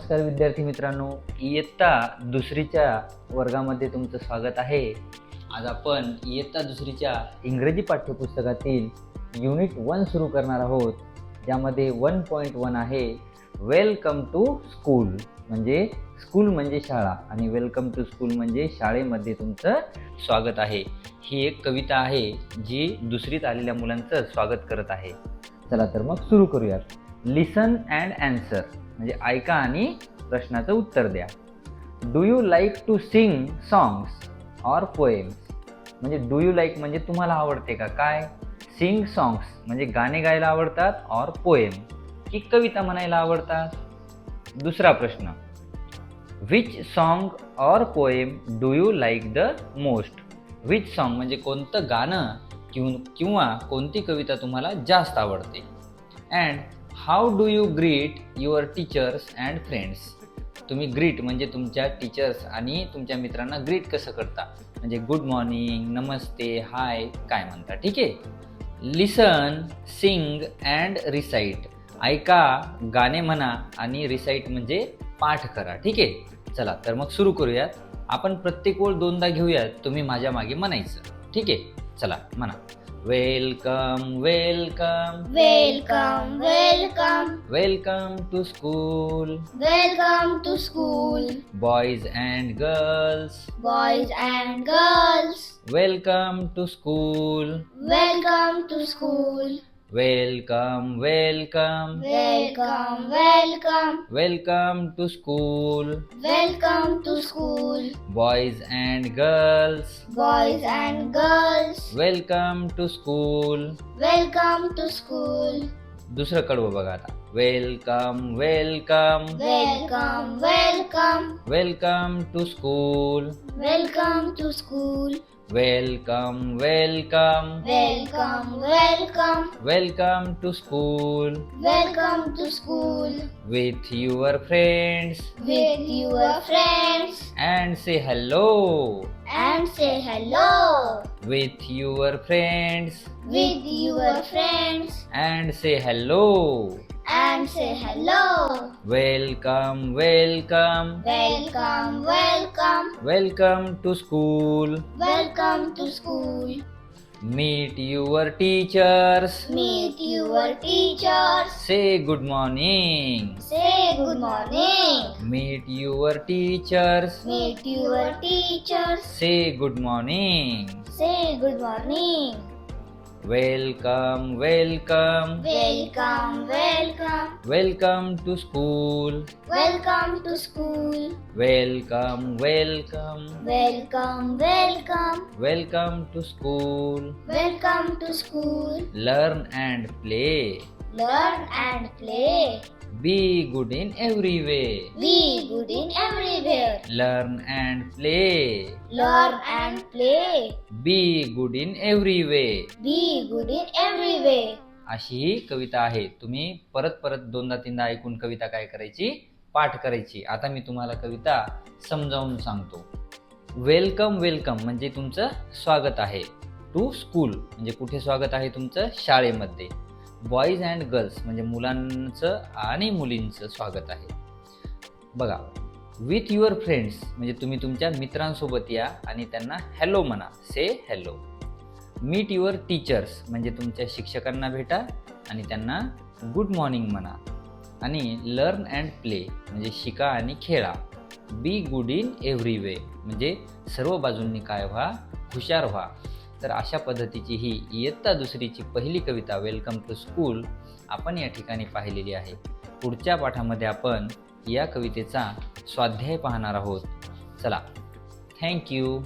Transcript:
नमस्कार विद्यार्थी मित्रांनो, इयत्ता दुसरीच्या वर्गामध्ये तुमचं स्वागत आहे। आज आपण इयत्ता दुसरीच्या इंग्रजी पाठ्यपुस्तकातील युनिट 1 सुरू करणार आहोत, ज्यामध्ये 1.1 आहे वेलकम टू स्कूल। म्हणजे स्कूल म्हणजे शाळा आणि वेलकम टू स्कूल म्हणजे शाळेमध्ये तुमचं स्वागत आहे। ही एक कविता आहे जी दुसरीत आलेल्या मुलांचं स्वागत करत आहे। चला तर मग सुरू करूयात। लिसन अँड आन्सर म्हणजे ऐका आणि प्रश्नाचं उत्तर द्या। Do you like to sing songs or poems? म्हणजे डू यू लाईक म्हणजे तुम्हाला आवडते का काय? सिंग सॉंग्स म्हणजे गाणे गायला आवडतात ऑर पोएम की कविता म्हणायला आवडतात? दुसरा प्रश्न, which song or poem do you like the most? Which song म्हणजे कोणतं गाणं किंवा कोणती कविता तुम्हाला जास्त आवडते? And how do you greet your teachers and friends? तुम्ही ग्रीट म्हणजे तुमच्या टीचर्स आणि तुमच्या मित्रांना ग्रीट कसं करता? म्हणजे गुड मॉर्निंग, नमस्ते, हाय काय म्हणता? ठीक आहे। लिसन, सिंग अँड रिसाईट, ऐका, गाणे म्हणा आणि रिसाईट म्हणजे पाठ करा। ठीक आहे, चला तर मग सुरू करूयात। आपण प्रत्येक ओळ दोनदा घेऊयात, तुम्ही माझ्या मागे म्हणायचं। ठीक आहे, चला म्हणा। Welcome welcome Welcome, welcome, welcome to school, welcome to school, boys and girls, boys and girls. Welcome to school, Welcome to school, welcome welcome welcome, welcome, welcome to school, welcome to school, boys and girls, boys and girls. Welcome to school. Welcome to school, दुसरं कडवं बघा आता। Welcome welcome welcome, welcome, welcome to school, welcome to school, welcome welcome welcome, welcome, welcome to school welcome to school, with your friends with your friends and say hello, and say hello. With your friends With your friends and say hello, and say hello. Welcome welcome Welcome, welcome, welcome to school, welcome to school. Meet your teachers, Meet your teachers. Say good morning, Say good morning. Meet your teachers, Meet your teachers. Say good morning, Say good morning. Welcome welcome Welcome, welcome, welcome to school, welcome to school. Welcome welcome Welcome, welcome, welcome to school, welcome to school. Learn and play, Learn and play. Be good in every way, Be good in everywhere. Learn and play, Learn and play. Be good in every way. Be good in every way. अशी ही कविता आहे। तुम्ही परत परत दोनदा तीनदा ऐकून कविता काय करायची? पाठ करायची। आता मी तुम्हाला कविता समजावून सांगतो। वेलकम वेलकम म्हणजे तुमचं स्वागत आहे। टू स्कूल म्हणजे कुठे स्वागत आहे तुमचं? शाळेमध्ये। बॉईज अँड गर्ल्स म्हणजे मुलांचं आणि मुलींचं स्वागत आहे। बघा, विथ युअर फ्रेंड्स म्हणजे तुम्ही तुमच्या मित्रांसोबत या आणि त्यांना हॅलो म्हणा, से हॅलो। मीट युअर टीचर्स म्हणजे तुमच्या शिक्षकांना भेटा आणि त्यांना गुड मॉर्निंग म्हणा। आणि लर्न अँड प्ले म्हणजे शिका आणि खेळा। बी गुड इन एव्हरी वे म्हणजे सर्व बाजूंनी काय व्हा? हुशार व्हा। तर अशा पद्धतीची ही इयत्ता दुसरीची पहिली कविता वेलकम टू स्कूल आपण या ठिकाणी पाहिलेली आहे। पुढच्या पाठामध्ये आपण या कवितेचा स्वाध्याय पाहणार आहोत। चला, थँक्यू।